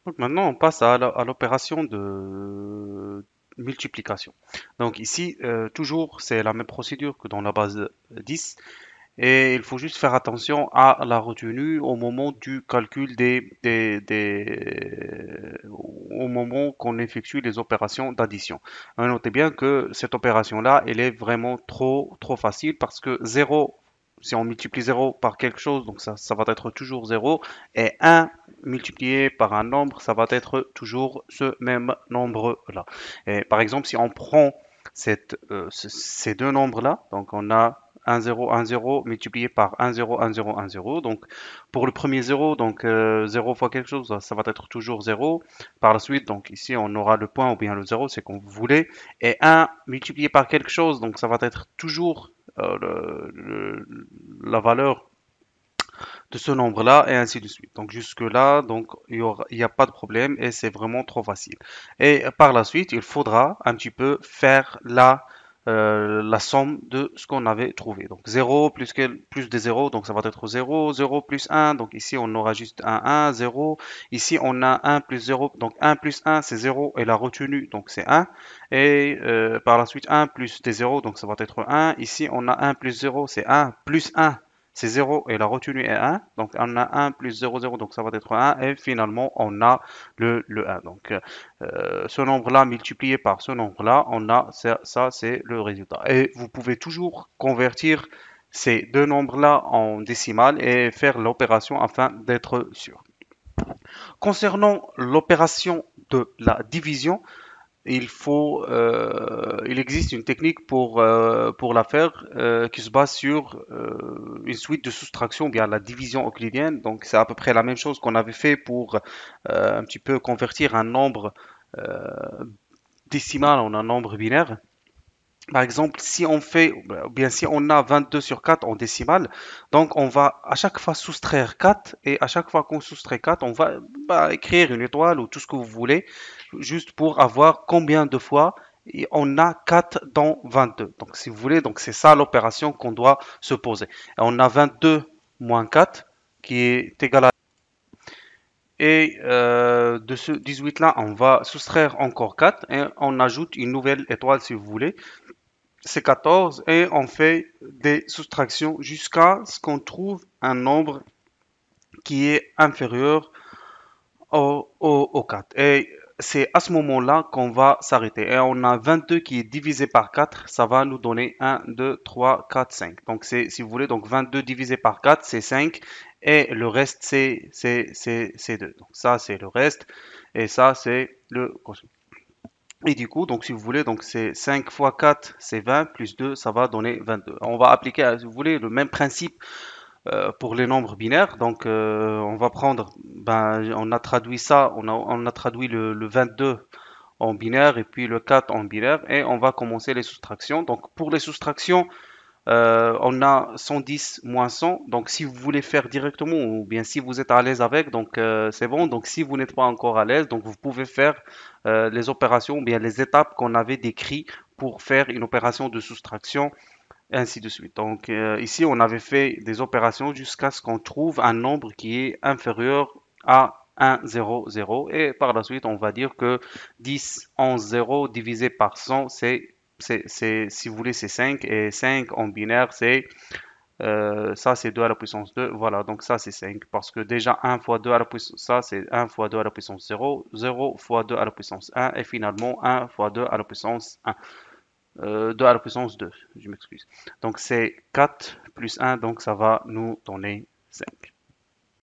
Donc maintenant, on passe à l'opération de multiplication. Donc ici, toujours, c'est la même procédure que dans la base 10. Et il faut juste faire attention à la retenue au moment du calcul au moment qu'on effectue les opérations d'addition. Notez bien que cette opération-là, elle est vraiment trop facile parce que 0, si on multiplie 0 par quelque chose, donc ça va être toujours 0, et 1 multiplié par un nombre, ça va être toujours ce même nombre-là. Et par exemple, si on prend ces deux nombres-là, donc on a 1, 0, 1, 0 multiplié par 1, 0, 1, 0, 1, 0. Donc, pour le premier 0, donc 0 fois quelque chose, ça va être toujours 0. Par la suite, donc ici, on aura le point ou bien le 0, c'est comme vous voulez. Et 1 multiplié par quelque chose, donc ça va être toujours la valeur de ce nombre-là et ainsi de suite. Donc jusque-là, donc il n'y a pas de problème et c'est vraiment trop facile. Et par la suite, il faudra un petit peu faire la somme de ce qu'on avait trouvé. Donc 0 plus des 0, donc ça va être 0, 0 plus 1, donc ici on aura juste un 1, 0. Ici on a 1 plus 0, donc 1 plus 1 c'est 0 et la retenue donc c'est 1. Et par la suite 1 plus des 0, donc ça va être 1. Ici on a 1 plus 0, c'est 1 plus 1 c'est 0 et la retenue est 1. Donc on a 1 plus 0, 0, donc ça va être 1. Et finalement, on a le 1. Donc ce nombre-là multiplié par ce nombre-là, on a ça c'est le résultat. Et vous pouvez toujours convertir ces deux nombres-là en décimales et faire l'opération afin d'être sûr. Concernant l'opération de la division, il existe une technique pour la faire qui se base sur une suite de soustraction, ou bien la division euclidienne. Donc c'est à peu près la même chose qu'on avait fait pour un petit peu convertir un nombre euh, décimal en un nombre binaire. Par exemple, si on fait, ou bien si on a 22 sur 4 en décimale, donc on va à chaque fois soustraire 4 et à chaque fois qu'on soustrait 4, on va écrire une étoile ou tout ce que vous voulez, juste pour avoir combien de fois on a 4 dans 22. Donc si vous voulez, donc c'est ça l'opération qu'on doit se poser. Et on a 22 moins 4 qui est égal à... Et de ce 18-là, on va soustraire encore 4 et on ajoute une nouvelle étoile si vous voulez. C'est 14 et on fait des soustractions jusqu'à ce qu'on trouve un nombre qui est inférieur au 4. Et c'est à ce moment-là qu'on va s'arrêter. Et on a 22 qui est divisé par 4, ça va nous donner 1, 2, 3, 4, 5. Donc c'est, si vous voulez, donc 22 divisé par 4, c'est 5. Et le reste, c'est 2. Donc ça, c'est le reste. Et ça, c'est le... Et du coup, donc si vous voulez, donc c'est 5 fois 4, c'est 20, plus 2, ça va donner 22. On va appliquer, si vous voulez, le même principe pour les nombres binaires. Donc on va prendre, on a traduit ça, on a traduit le 22 en binaire et puis le 4 en binaire et on va commencer les soustractions. Donc pour les soustractions, on a 110 moins 100. Donc, si vous voulez faire directement ou bien si vous êtes à l'aise avec, donc c'est bon. Donc, si vous n'êtes pas encore à l'aise, donc vous pouvez faire les opérations ou bien les étapes qu'on avait décrites pour faire une opération de soustraction, et ainsi de suite. Donc, ici, on avait fait des opérations jusqu'à ce qu'on trouve un nombre qui est inférieur à 1, 0, 0. Et par la suite, on va dire que 10, 11, 0 divisé par 100, si vous voulez, c'est 5. Et 5 en binaire, ça, c'est 2 à la puissance 2. Voilà, donc ça, c'est 5. Parce que déjà, 1 fois 2 à la puissance, ça, c'est 1 fois 2 à la puissance 0. 0 fois 2 à la puissance 1. Et finalement, 1 fois 2 à la puissance 1. 2 à la puissance 2, je m'excuse. Donc, c'est 4 plus 1, donc ça va nous donner 5.